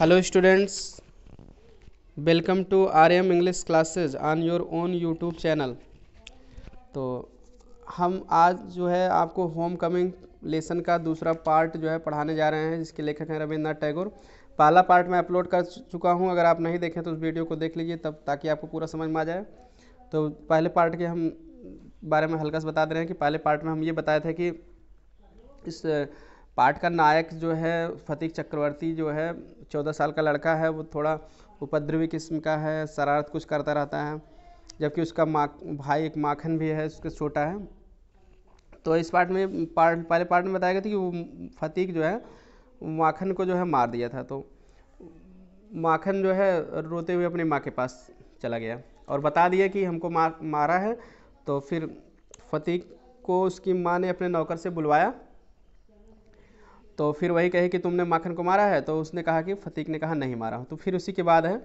Hello students, welcome to RM English classes on your own YouTube channel. तो हम आज जो है आपको होम कमिंग लेसन का दूसरा पार्ट जो है पढ़ाने जा रहे हैं, जिसके लेखक हैं रविंद्रनाथ टैगोर। पहला पार्ट मैं अपलोड कर चुका हूं, अगर आप नहीं देखें तो उस वीडियो को देख लीजिए तब, ताकि आपको पूरा समझ में आ जाए। तो पहले पार्ट के हम बारे में हल्का सा बता दे रहे हैं कि पहले पार्ट में हम ये बताए थे कि इस पार्ट का नायक जो है फतीक चक्रवर्ती जो है 14 साल का लड़का है। वो थोड़ा उपद्रवी किस्म का है, शरारत कुछ करता रहता है, जबकि उसका भाई एक माखन भी है, उसके छोटा है। तो इस पहले पार्ट में बताया गया था कि वो फतीक जो है माखन को जो है मार दिया था। तो माखन जो है रोते हुए अपनी माँ के पास चला गया और बता दिया कि हमको मारा है। तो फिर फतीक को उसकी माँ ने अपने नौकर से बुलवाया, तो फिर वही कहे कि तुमने माखन को मारा है। तो उसने कहा कि फतीक ने कहा नहीं मारा। तो फिर उसी के बाद है,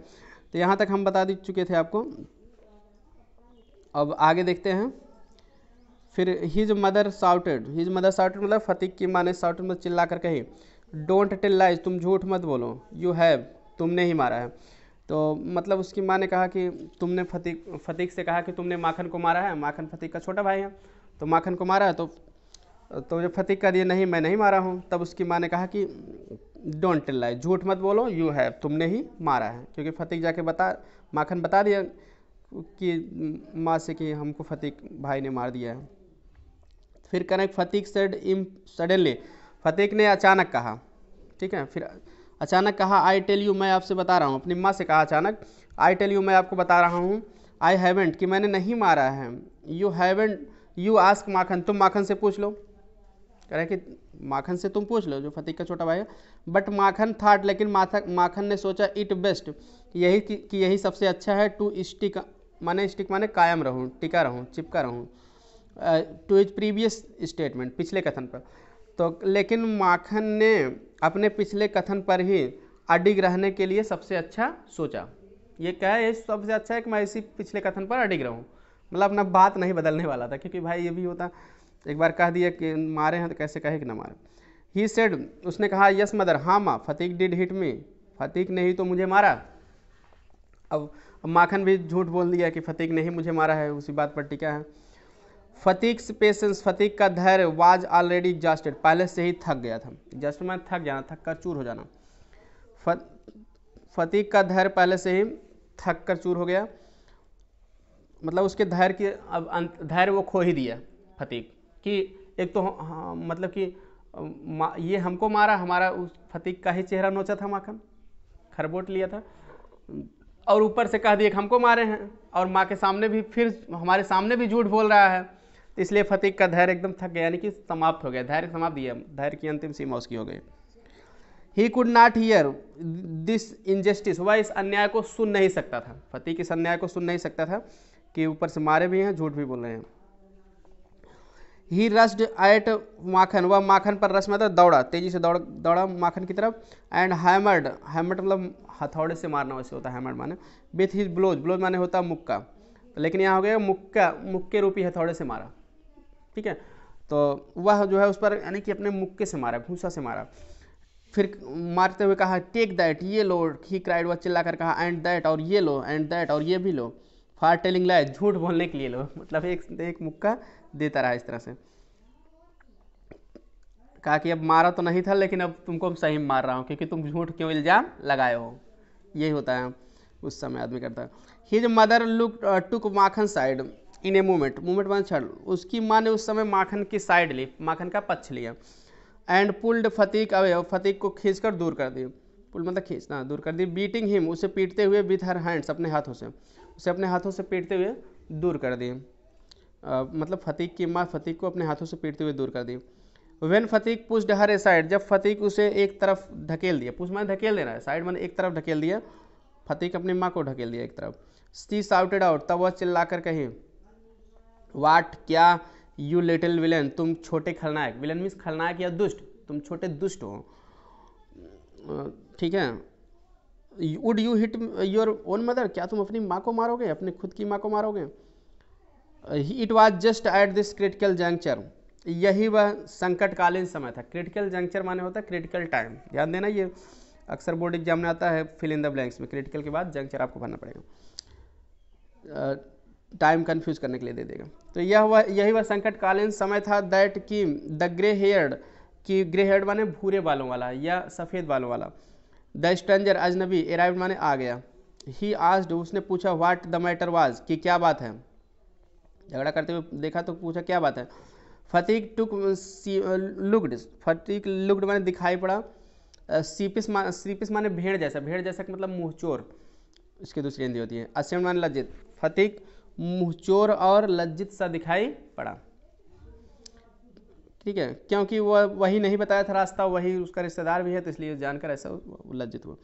तो यहाँ तक हम बता दी चुके थे आपको। अब आगे देखते हैं। फिर हिज मदर साउटेड मतलब फतीक की माँ ने साउटेड मतलब चिल्ला कर कही, डोंट टेल लाइज, तुम झूठ मत बोलो, यू हैव, तुमने ही मारा है। तो मतलब उसकी माँ ने कहा कि तुमने फतीक से कहा कि तुमने माखन को मारा है। माखन फतीक का छोटा भाई है, तो माखन को मारा है। तो जब फतीक कह दिया नहीं मैं नहीं मारा हूँ, तब उसकी माँ ने कहा कि डोंट टेल लाई, झूठ मत बोलो, यू हैव, तुमने ही मारा है। क्योंकि फतीक जाके माखन बता दिया कि माँ से कि हमको फतीक भाई ने मार दिया है। फिर कनेक्ट फतीक सेड इम सडनली, फतीक ने अचानक कहा, ठीक है। फिर अचानक कहा आई टेल यू, मैं आपसे बता रहा हूँ। अपनी माँ से कहा अचानक, आई टेल यू, मैं आपको बता रहा हूँ। आई हैवेंट, कि मैंने नहीं मारा है। यू हैवेंट, यू आस्क माखन, तुम माखन से पूछ लो। कह रहे कि माखन से तुम पूछ लो, जो फतीक का छोटा भाई है। बट माखन थाट, लेकिन माखन ने सोचा, इट बेस्ट, कि यही सबसे अच्छा है, टू स्टिक माने कायम रहूँ, टिका रहूँ, चिपका रहूँ, टू इज प्रीवियस स्टेटमेंट, पिछले कथन पर। तो लेकिन माखन ने अपने पिछले कथन पर ही अडिग रहने के लिए सबसे अच्छा सोचा। ये क्या है, सबसे अच्छा है कि मैं इसी पिछले कथन पर अडिग रहूँ, मतलब अपना बात नहीं बदलने वाला था। क्योंकि भाई ये भी होता, एक बार कह दिया कि मारे हैं तो कैसे कहे कि ना मारे। ही सेड, उसने कहा यस मदर, हाँ माँ, फतीक डिड हिट मी, फतीक ने ही तो मुझे मारा। अब माखन भी झूठ बोल दिया कि फतीक ने ही मुझे मारा है, उसी बात पर टिका है। फतीक्स पेशेंस, फतीक का धैर्य, वाज ऑलरेडी एग्जॉस्टेड, पहले से ही थक गया था। जस्ट में थक जाना, थक कर चूर हो जाना। फतीक का धैर्य पहले से ही थक कर चूर हो गया, मतलब उसके धैर्य की अब धैर्य वो खो ही दिया फतीक कि एक तो मतलब कि ये हमको मारा, हमारा उस फतीक का ही चेहरा नोचा था माखन, खरबोट लिया था, और ऊपर से कह दिया कि हमको मारे हैं, और माँ के सामने भी, फिर हमारे सामने भी झूठ बोल रहा है। तो इसलिए फतीक का धैर्य एकदम थक गया, यानी कि समाप्त हो गया, धैर्य समाप्त दिया, धैर्य की अंतिम सीमा उसकी हो गई। He could not here this injustice, वह इस अन्याय को सुन नहीं सकता था, फतीक इस अन्याय को सुन नहीं सकता था कि ऊपर से मारे भी हैं, झूठ भी बोल रहे हैं। ही रस्ड एट माखन, वह माखन पर रस मतलब दौड़ा, तेजी से दौड़ा माखन की तरफ। एंड हैमर्ड मतलब हथौड़े से मारना वैसे होता है हैमर्ड माने, विथ हिज ब्लोज माने होता है मुक्का, लेकिन यहाँ हो गया मुक्के रूपी हथौड़े से मारा, ठीक है। तो वह जो है उस पर यानी कि अपने मुक्के से मारा, घूसा से मारा। फिर मारते हुए कहा टेक दैट, ये लो, ही क्राइड, वह चिल्ला कर कहा, एंड दैट, और ये लो, एंड दैट, और ये भी लो, फॉर टेलिंग लाई, झूठ बोलने के लिए लो, मतलब एक मुक्का देता रहा इस तरह से। कहा कि अब मारा तो नहीं था, लेकिन अब तुमको सही मार रहा हूँ, क्योंकि तुम झूठ क्यों इल्जाम लगाए हो। यही होता है उस समय आदमी करता है। His mother took Makhan side in a movement मान छड़, उसकी माँ ने उस समय माखन की साइड ली, माखन का पक्ष लिया। एंड पुल्ड फतीक अवे, फतीक को खींचकर दूर कर दी, पुल मतलब खींचना, दूर कर दी। बीटिंग हिम, उसे पीटते हुए, विथ हर हैंड्स, अपने हाथों से, उसे अपने हाथों से पीटते हुए दूर कर दी। मतलब फतीक की माँ फतीक को अपने हाथों से पीटते हुए दूर कर दी। When Phatik pushed her aside, जब फतीक उसे एक तरफ ढकेल दिया, पुश मैंने धकेल देना है, साइड मैंने एक तरफ ढकेल दिया, फतीक अपनी माँ को ढकेल दिया एक तरफ। सी साउटेड आउट, तब वह चिल्ला कर कही, वाट, क्या, यू लिटिल विलन, तुम छोटे खलनायक, विलन मीन्स खलनायक या दुष्ट, तुम छोटे दुष्ट हो, ठीक है। Would you hit your own mother, क्या तुम अपनी माँ को मारोगे, अपनी खुद की माँ को मारोगे। It was just at this critical juncture, यही वह संकटकालीन समय था। क्रिटिकल जंक्चर माने होता है क्रिटिकल टाइम, ध्यान देना, ये अक्सर बोर्ड एग्जाम में आता है फिल इन द ब्लैंक्स में, क्रिटिकल के बाद जंक्चर आपको भरना पड़ेगा, टाइम कंफ्यूज करने के लिए दे देगा। तो यही वह संकटकालीन समय था दैट कि द ग्रे हेयर्ड, कि ग्रे हेयर्ड माने भूरे बालों वाला या सफ़ेद बालों वाला, द स्ट्रेंजर अजनबी, अराइव्ड माने आ गया, ही आस्क्ड उसने पूछा व्हाट द मैटर वाज, कि क्या बात है, झगड़ा करते हुए देखा तो पूछा क्या बात है। फतीक टुक लुक्ड, फतीक लुक्ड माने दिखाई पड़ा, सीपिस माने भेड़ जैसा, भेड़ जैसा का मतलब मुँहचोर, इसकी दूसरी हिंदी होती है। असेम माने लज्जित, फतीक मुँहचोर और लज्जित सा दिखाई पड़ा, ठीक है, क्योंकि वह वही नहीं बताया था रास्ता, वही उसका रिश्तेदार भी है, तो इसलिए जानकर ऐसा लज्जित हुआ।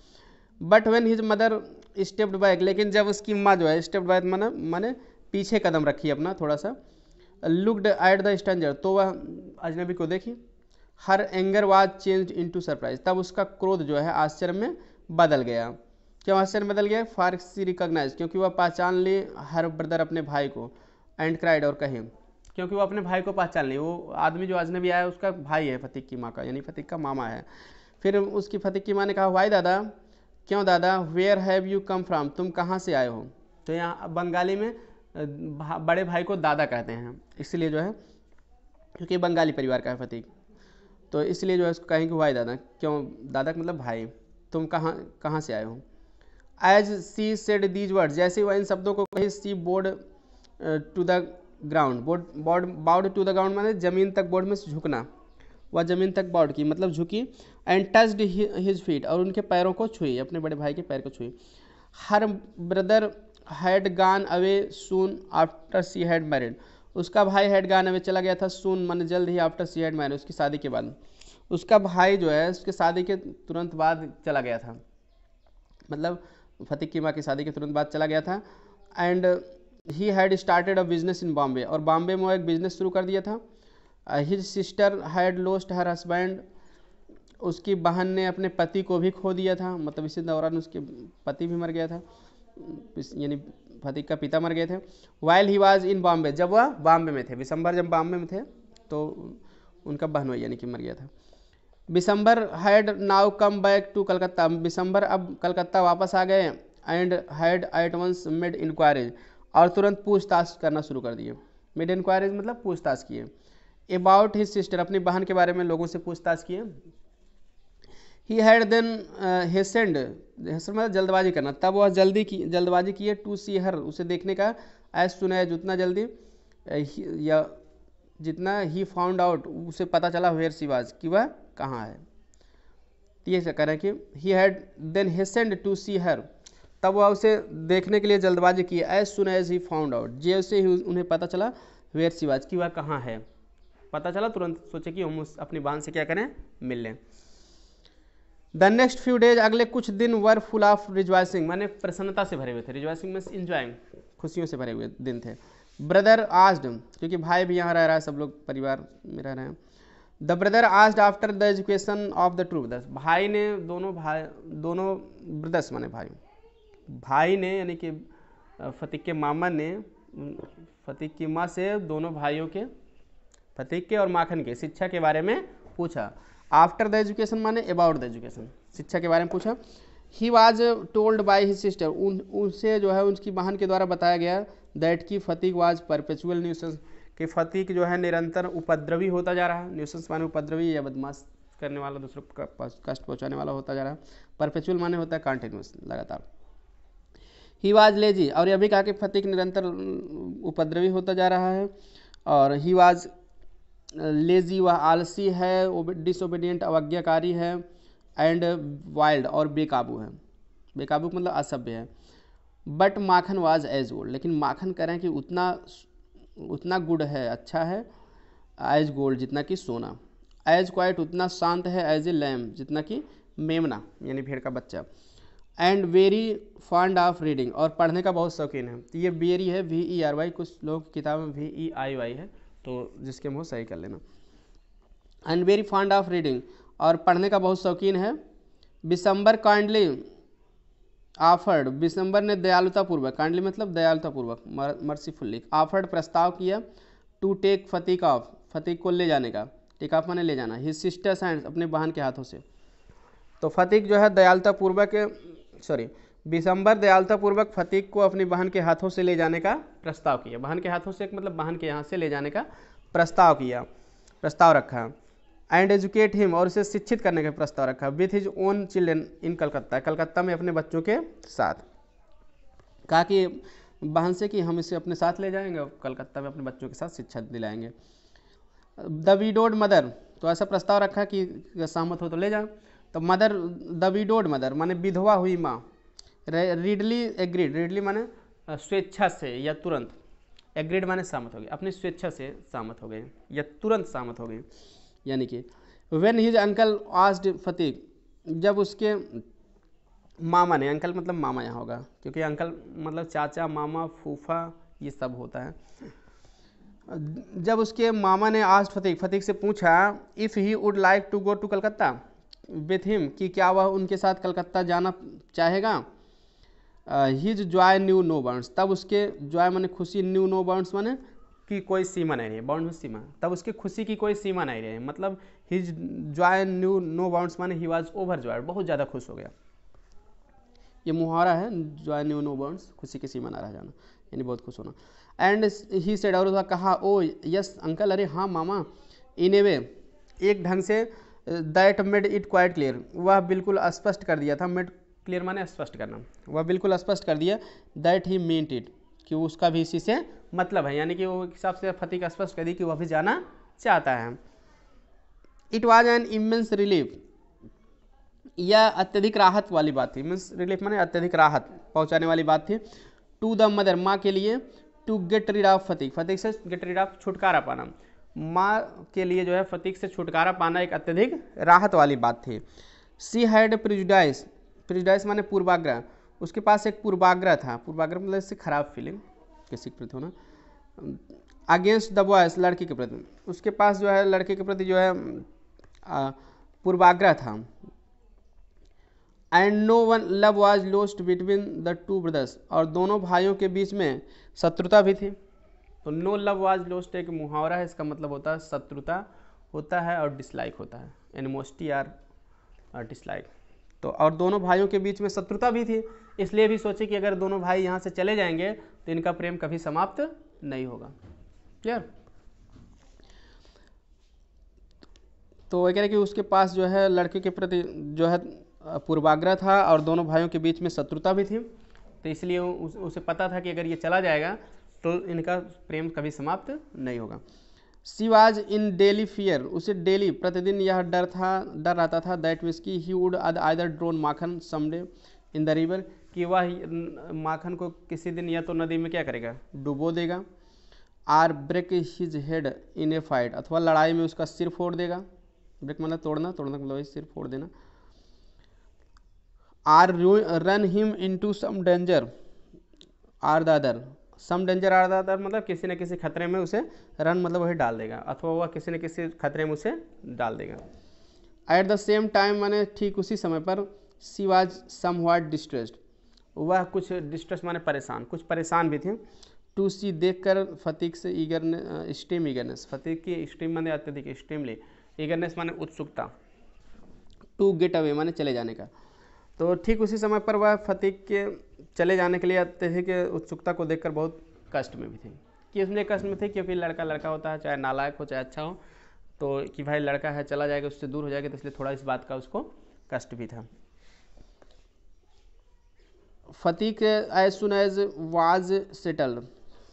But when his mother stepped back, लेकिन जब उसकी माँ जो है स्टेप्ड बैक माने पीछे कदम रखी अपना थोड़ा सा, लुक्ड एट द स्ट्रेंजर, तो वह अजनबी को देखी, her anger was changed into surprise, तब उसका क्रोध जो है आश्चर्य में बदल गया। क्यों आश्चर्य में बदल गया? फॉर सी रिकॉग्नाइज, क्योंकि वह पहचान ली हर ब्रदर अपने भाई को, एंड क्राइड और कही, क्योंकि वो अपने भाई को पहचान ली, वो आदमी जो अजनबी आया उसका भाई है फतीक की माँ का, यानी फतीक का मामा है। फिर उसकी फतीक की माँ ने कहा वाई दादा, क्यों दादा, where have you come from, तुम कहाँ से आए हो। तो यहाँ बंगाली में बड़े भाई को दादा कहते हैं, इसलिए जो है क्योंकि बंगाली परिवार का है फतीक, तो इसलिए जो है उसको कहेंगे वाई दादा, क्यों दादा का मतलब भाई, तुम कहाँ से आए हो। As she said these word, जैसे वह इन शब्दों को कही, she bowed to the ground, bowed to the ground माने जमीन तक, बोर्ड में से झुकना, वह जमीन तक बाउड की मतलब झुकी, एंड टच्ड हिज फीट, और उनके पैरों को छुई, अपने बड़े भाई के पैर को छुई। Her brother had gone away soon after she had married, उसका भाई हैड गॉन अवे चला गया था, सून माने जल्द ही, आफ्टर सी हैड मैरिड उसकी शादी के बाद, उसका भाई जो है उसके शादी के तुरंत बाद चला गया था, मतलब फतीक की माँ की शादी के तुरंत बाद चला गया था। And he had started a business in Bombay, और बॉम्बे में वो एक बिजनेस शुरू कर दिया था। His sister had lost her husband, उसकी बहन ने अपने पति को भी खो दिया था, मतलब इसी दौरान उसके पति भी मर गया था, यानी फतीक का पिता मर गए थे। While he was in Bombay, जब वह बॉम्बे में थे, दिसंबर जब बॉम्बे में थे तो उनका बहन यानी कि मर गया था। December had now come back to Calcutta, दिसंबर अब कलकत्ता वापस आ गए, and had at once made inquiries, और तुरंत पूछताछ करना शुरू कर दिए। मेड इंक्वायरीज मतलब पूछताछ किए। अबाउट हिज सिस्टर, अपनी बहन के बारे में लोगों से पूछताछ किए। ही हैड देन हेसेंड, मतलब जल्दबाजी करना, तब वह जल्दबाजी किए, टू सी हर, उसे देखने का, एज सुन एज उतना जल्दी, या जितना, ही फाउंड आउट, उसे पता चला, वेयर सी वाज, कि वह कहाँ है। तो ये कह रहे हैं कि he had then hastened to see her, तब वह उसे देखने के लिए जल्दबाजी की, as soon as he found out, जैसे ही उन्हें पता चला, वेयर सी वाज, कि वह कहाँ है, पता चला तुरंत सोचे कि हम अपनी बहन से क्या करें, मिल लें। द नेक्स्ट फ्यू डेज, अगले कुछ दिन, वर फुल ऑफ रिजॉइसिंग, माने प्रसन्नता से भरे हुए थे, रिजॉइसिंग में इंजॉइंग, खुशियों से भरे हुए दिन थे। ब्रदर आस्ड, क्योंकि भाई भी यहाँ रह रहा है, सब लोग परिवार में रह रहे हैं। The brother asked after the education of the two brothers, भाई ने दोनों ब्रदर्स माने भाई ने यानी कि फतीक के मामा ने फतीक की माँ से दोनों भाइयों के, फतीक के और माखन के शिक्षा के बारे में पूछा। आफ्टर द एजुकेशन माने अबाउट द एजुकेशन, शिक्षा के बारे में पूछा। He was told by his sister, उनसे जो है उनकी बहन के द्वारा बताया गया, दैट की फतीक वाज परपेचुअल न्यूसेंस, कि फतीक जो है निरंतर उपद्रवी होता जा रहा है। न्यूसेंस माने उपद्रवी या बदमाश करने वाला, दूसरों को कष्ट पहुंचाने वाला होता जा रहा है। परपेचुअल माने होता है कंटिन्यूस, लगातार। ही वाज लेजी, और यह भी कहा कि फतीक निरंतर उपद्रवी होता जा रहा है। और ही वाज लेजी, वह आलसी है, डिसोबीडियंट अवज्ञाकारी है, एंड वाइल्ड, और बेकाबू है, बेकाबू मतलब असभ्य है। But Makhan was as gold, लेकिन माखन कह रहे हैं कि उतना गुड है, अच्छा है, एज गोल्ड जितना कि सोना, एज क्वाइट उतना शांत है, एज ए लैम जितना कि मेमना यानी भेड़ का बच्चा, and very fond of reading, और पढ़ने का बहुत शौकीन है। तो ये वेरी है VERY, कुछ लोगों की किताब में VEIY है, तो जिसके मुँह सही कर लेना। And very fond of reading, और पढ़ने का बहुत शौकीन है। दिसंबर काइंडली ऑफर्ड, दिसंबर ने दयालुतापूर्वक, काइंडली मतलब दयालुतापूर्वक, मर्सीफुल्ली, ऑफर्ड प्रस्ताव किया, टू टेक फतीक ऑफ, फतीक को ले जाने का, टेक ऑफ माने ले जाना, हिज सिस्टर्स हैंड्स, अपने बहन के हाथों से। तो फतीक जो है दयालुतापूर्वक बिशंबर दयालुतापूर्वक फतीक को अपनी बहन के हाथों से ले जाने का प्रस्ताव किया। बहन के हाथों से मतलब बहन के यहाँ से ले जाने का प्रस्ताव रखा। एंड एजुकेट हिम, और उसे शिक्षित करने का प्रस्ताव रखा। With his own children in Calcutta, Calcutta में अपने बच्चों के साथ। कहा कि बहन से कि हम इसे अपने साथ ले जाएंगे और कलकत्ता में अपने बच्चों के साथ शिक्षा दिलाएंगे। द विडोड मदर, तो ऐसा प्रस्ताव रखा कि सहमत हो तो ले जाओ। तो मदर, द विडोड मदर माने विधवा हुई माँ। रीडली एग्रीड, रीडली माने स्वेच्छा से या तुरंत, एग्रीड माने सहमत हो गई, अपनी स्वेच्छा से सहमत हो गए या तुरंत सहमत हो गए। यानी कि व्हेन हिज अंकल आस्क्ड फतीक, जब उसके मामा ने, अंकल मतलब मामा यहाँ होगा क्योंकि अंकल मतलब चाचा, मामा, फूफा ये सब होता है। जब उसके मामा ने आस्क्ड फतीक से पूछा if he would like to go to Calcutta with him, कि क्या वह उनके साथ कलकत्ता जाना चाहेगा। His joy knew no bounds, तब उसके जॉय माने खुशी, न्यू नो बाउंड्स माने कि कोई सीमा नहीं रही, बाउंड में सीमा, तब उसकी खुशी की कोई सीमा नहीं रही। मतलब his joy knew no bounds माने ही वॉज ओवर जॉय, बहुत ज़्यादा खुश हो गया। ये मुहावरा है, जॉय न्यू नो बाउंड्स, खुशी की सीमा ना रह जाना, यानी बहुत खुश होना। एंड ही सेड, और उसका कहा ओ यस अंकल, अरे हाँ मामा, इन ए वे, एक ढंग से, that made it quite clear, वह बिल्कुल स्पष्ट कर दिया था। मेड क्लियर माने स्पष्ट करना, वह बिल्कुल स्पष्ट कर दिया। दैट ही मीन्ट इट, कि उसका भी इसी से मतलब है, यानी कि वो हिसाब से फतीक स्पष्ट कर दी कि वह भी जाना चाहता है। It was an immense relief, यह अत्यधिक राहत वाली बात थी। मीन्स रिलीफ माने अत्यधिक राहत पहुंचाने वाली बात थी। टू द मदर, माँ के लिए, टू गेट रीड ऑफ फतीक, फतीक से गेट रीड ऑफ छुटकारा पाना, माँ के लिए जो है फतीक से छुटकारा पाना एक अत्यधिक राहत वाली बात थी। सी हैड प्रिजुडाइस, प्रिजुडाइस माने पूर्वाग्रह, उसके पास एक पूर्वाग्रह था। पूर्वाग्रह मतलब इससे खराब फीलिंग किसी के प्रति होना। अगेंस्ट द बॉयज, लड़की के प्रति, उसके पास जो है लड़के के प्रति जो है पूर्वाग्रह था। And no one love was lost between the two brothers, और दोनों भाइयों के बीच में शत्रुता भी थी। तो नो लव वॉज लॉस्ट एक मुहावरा है, इसका मतलब होता है शत्रुता होता है और डिसलाइक होता है, एनिमोसिटी और डिसलाइक। तो और दोनों भाइयों के बीच में शत्रुता भी थी, इसलिए भी सोचे कि अगर दोनों भाई यहाँ से चले जाएंगे तो इनका प्रेम कभी समाप्त नहीं होगा। क्लियर। तो वह कह रहे कि उसके पास जो है लड़के के प्रति जो है पूर्वाग्रह था और दोनों भाइयों के बीच में शत्रुता भी थी, तो इसलिए उसे पता था कि अगर ये चला जाएगा तो इनका प्रेम कभी समाप्त नहीं होगा। She was in daily fear, उसे डेली प्रतिदिन यह डर रहता था that whisky he would either drone Makhan someday in the river, कि वह माखन को किसी दिन या तो नदी में क्या करेगा, डुबो देगा, or break his head in a fight, अथवा लड़ाई में उसका सिर फोड़ देगा। ब्रेक मतलब तोड़ना, तोड़ना मतलब सिर फोड़ देना। Or run him into some danger or the other, some danger or the other मतलब किसी न किसी खतरे में उसे, रन मतलब वही डाल देगा, अथवा वह किसी न किसी खतरे में उसे डाल देगा। एट द सेम टाइम माने ठीक उसी समय पर, सी वाज समव्हाट डिस्ट्रेस्ड, वह कुछ डिस्ट्रेस माने परेशान, कुछ परेशान भी थे। टू सी देखकर फतीक से एक्सट्रीम ईगरनेस, फतीक की एक्सट्रीम माने अत्यधिक, एक्सट्रीमली, ईगरनेस माने उत्सुकता, टू गेट अवे माने चले जाने का। तो ठीक उसी समय पर वह फतीक के चले जाने के लिए अत्यधिक उत्सुकता को देखकर बहुत कष्ट में भी थे। कि उसने कष्ट में थे क्योंकि लड़का लड़का होता है, चाहे नालायक हो चाहे अच्छा हो, तो कि भाई लड़का है चला जाएगा, उससे दूर हो जाएगा, तो इसलिए थोड़ा इस बात का उसको कष्ट भी था। Phatik as soon as was settled,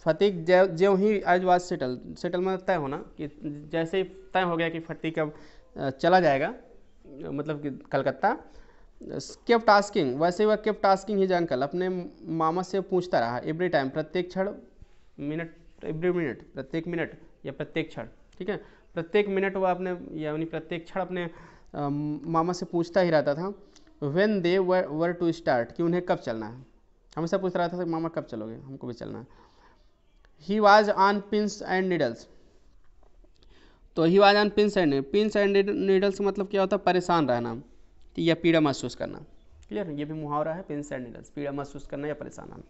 Phatik ज्यों ही एज वाज सेटल्ड, सेटल मतलब तय होना, कि जैसे ही तय हो गया कि फतीक अब चला जाएगा मतलब कि कलकत्ता, केप्ट आस्किंग, वैसे वह केप्ट आस्किंग हिज अंकल, अपने मामा से पूछता रहा, एवरी टाइम प्रत्येक क्षण, मिनट एवरी मिनट प्रत्येक मिनट या प्रत्येक क्षण, ठीक है, प्रत्येक मिनट वह अपने यानी प्रत्येक क्षण अपने मामा से पूछता ही रहता था। When they were to start, कि उन्हें कब चलना है, हमेशा पूछता रहता था मामा कब चलोगे, हमको भी चलना है। He was on pins and needles, तो he was on pins and needles मतलब क्या होता है, परेशान रहना या पीड़ा महसूस करना। क्लियर, ये भी मुहावरा है, पिंस एंड नीडल्स, पीड़ा महसूस करना या परेशान रहना।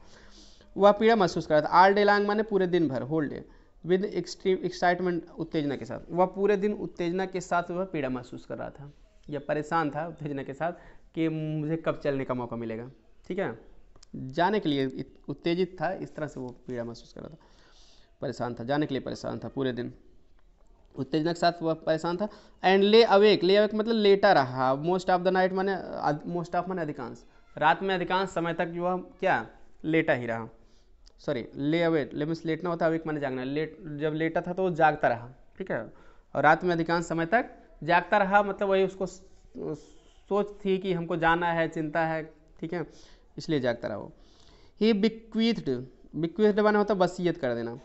वह पीड़ा महसूस कर रहा था। ऑल डे लॉन्ग माने पूरे दिन भर, whole day, with extreme excitement, उत्तेजना के साथ, वह पूरे दिन उत्तेजना के साथ वह पीड़ा महसूस कर रहा था। या परेशान था उत्तेजना के साथ कि मुझे कब चलने का मौका मिलेगा, ठीक है। जाने के लिए उत्तेजित था, इस तरह से वो पीड़ा महसूस कर रहा था, परेशान था, जाने के लिए परेशान था, पूरे दिन उत्तेजना के साथ वह परेशान था। एंड ले अवेक मतलब लेटा रहा। मोस्ट ऑफ द नाइट माने मोस्ट ऑफ माने अधिकांश, रात में अधिकांश समय तक जो वह क्या लेटा ही रहा। सॉरी, ले अवेक, ले मीन्स लेटना होता है, अवेक माने जागना, जब लेटा था तो वो जागता रहा, ठीक है। और रात में अधिकांश समय तक जागता रहा, मतलब वही उसको सोच थी कि हमको जाना है, चिंता है, ठीक है, इसलिए जागता रहा वो। ही बिक्वीथ्ड माने होता वसीयत कर देना,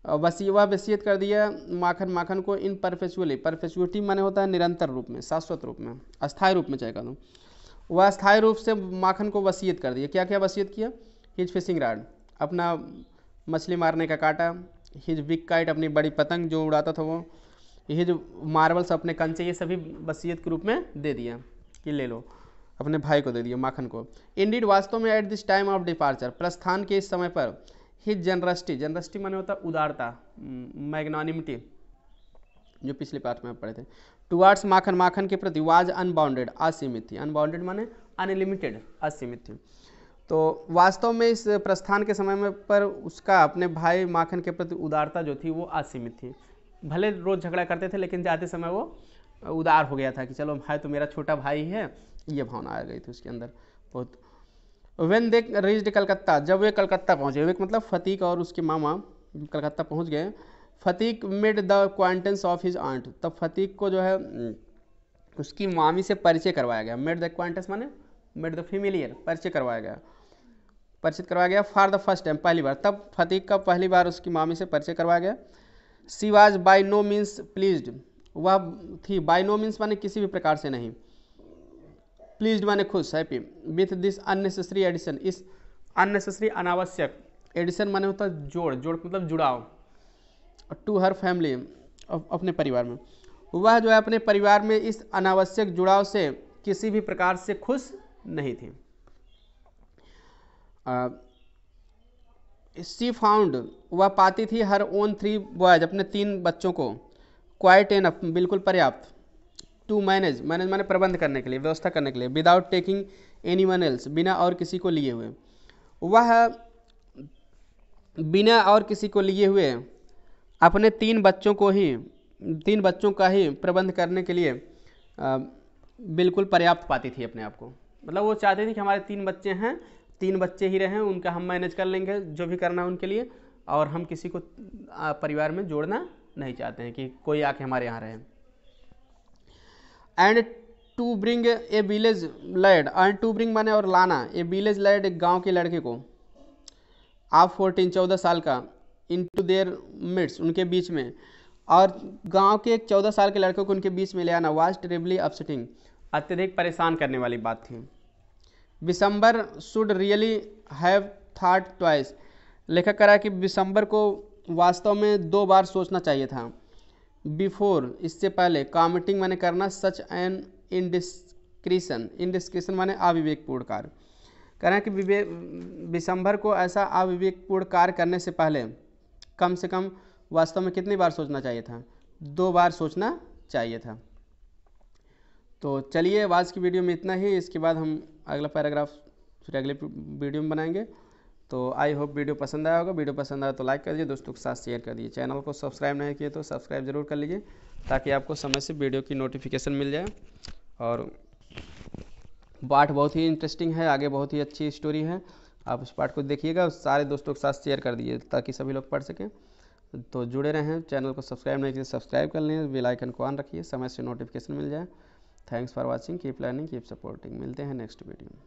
वह वसीयत कर दिया माखन को इन परपेचुअलिटी माने होता है निरंतर रूप में, शाश्वत रूप में, अस्थायी रूप में चाहे कह दूँ। वह अस्थायी रूप से माखन को वसीयत कर दिया। क्या क्या वसीयत किया? हिज फिशिंग रॉड, अपना मछली मारने का कांटा, हिज बिग काइट, अपनी बड़ी पतंग जो उड़ाता था वो, हिज मार्बल्स, अपने कंचे, ये सभी वसीयत के रूप में दे दिया कि ले लो, अपने भाई को दे दिया माखन को। इंडीड वास्तव में at this time of departure, प्रस्थान के इस समय पर, हिज जनरस्टी माने होता उदारता, मैग्नानिमिटी, जो पिछले पार्ट में आप पढ़े थे, टुवार्ड्स माखन के प्रति वाज अनबाउंडेड, असीमित थी। अनबाउंडेड माने अनलिमिटेड, असीमित थी। तो वास्तव में इस प्रस्थान के समय में पर उसका अपने भाई माखन के प्रति उदारता जो थी वो असीमित थी। भले रोज झगड़ा करते थे, लेकिन जाते समय वो उदार हो गया था कि चलो भाई तो मेरा छोटा भाई है, ये भावना आ गई थी उसके अंदर बहुत। वेन दे रीच्ड कलकत्ता, जब वे कलकत्ता पहुँचे, वे मतलब फतीक और उसके मामा कलकत्ता पहुँच गए। Phatik made the acquaintance of his aunt, तब फतीक को जो है उसकी मामी से परिचय करवाया गया। मेड द एक्वांटेंस माने मेड द फेमिलियर, परिचित करवाया गया फॉर द फर्स्ट टाइम, पहली बार। तब फतीक का पहली बार उसकी मामी से परिचय करवाया गया। She was by no means pleased, वह थी बाई नो मीन्स माने किसी भी प्रकार से नहीं, प्लीज्ड माने खुश, happy, with this unnecessary addition, इस अननेसेसरी अनावश्यक, एडिशन माने होता है जोड़ मतलब जुड़ाव, टू हर फैमिली, अपने परिवार में। वह जो है अपने परिवार में इस अनावश्यक जुड़ाव से किसी भी प्रकार से खुश नहीं थी। सी फाउंड, वह पाती थी हर ओन 3 बॉयज, अपने 3 बच्चों को, क्वाइट एनफ, बिल्कुल पर्याप्त, टू मैनेज माने प्रबंध करने के लिए, व्यवस्था करने के लिए, without taking any one else, बिना और किसी को लिए हुए। वह बिना और किसी को लिए हुए अपने 3 बच्चों का ही प्रबंध करने के लिए बिल्कुल पर्याप्त पाती थी अपने आप को। मतलब वो चाहती थी कि हमारे 3 बच्चे हैं, 3 बच्चे ही रहें, उनका हम मैनेज कर लेंगे जो भी करना है उनके लिए, और हम किसी को परिवार में जोड़ना नहीं चाहते हैं कि कोई आके हमारे यहाँ रहे। And to bring a village lad, and to bring माने और लाना, ए विलेज लैड, एक गाँव के लड़के को, आप 14 साल का, इनटू देयर मिड्स, उनके बीच में, और गांव के एक 14 साल के लड़के को उनके बीच में ले आना, वाज टेरिबली अपसेटिंग, अत्यधिक परेशान करने वाली बात थी। Vishambar should really have thought twice, लेखक कह रहा है कि विशंबर को वास्तव में 2 बार सोचना चाहिए था, बिफोर, इससे पहले, कॉमिटिंग माने करना, सच एन इंडिस्क्रिशन माने अविवेकपूर्ण कार्य। कह रहे हैं कि विशंबर को ऐसा अविवेकपूर्ण कार्य करने से पहले कम से कम वास्तव में कितनी बार सोचना चाहिए था? 2 बार सोचना चाहिए था। तो चलिए आज की वीडियो में इतना ही, इसके बाद हम अगला पैराग्राफ फिर अगले वीडियो में बनाएंगे। तो आई होप वीडियो पसंद आया होगा। वीडियो पसंद आया तो लाइक कर दीजिए, दोस्तों के साथ शेयर कर दीजिए। चैनल को सब्सक्राइब नहीं किए तो सब्सक्राइब जरूर कर लीजिए, ताकि आपको समय से वीडियो की नोटिफिकेशन मिल जाए। और पार्ट बहुत ही इंटरेस्टिंग है, आगे बहुत ही अच्छी स्टोरी है, आप उस पार्ट को देखिएगा, सारे दोस्तों के साथ शेयर कर दीजिए ताकि सभी लोग पढ़ सकें। तो जुड़े रहें, चैनल को सब्सक्राइब नहीं किए सब्सक्राइब कर लें, बेल आइकन को ऑन रखिए, समय से नोटिफिकेशन मिल जाए। Thanks for watching, keep learning, keep supporting. मिलते हैं नेक्स्ट वीडियो में।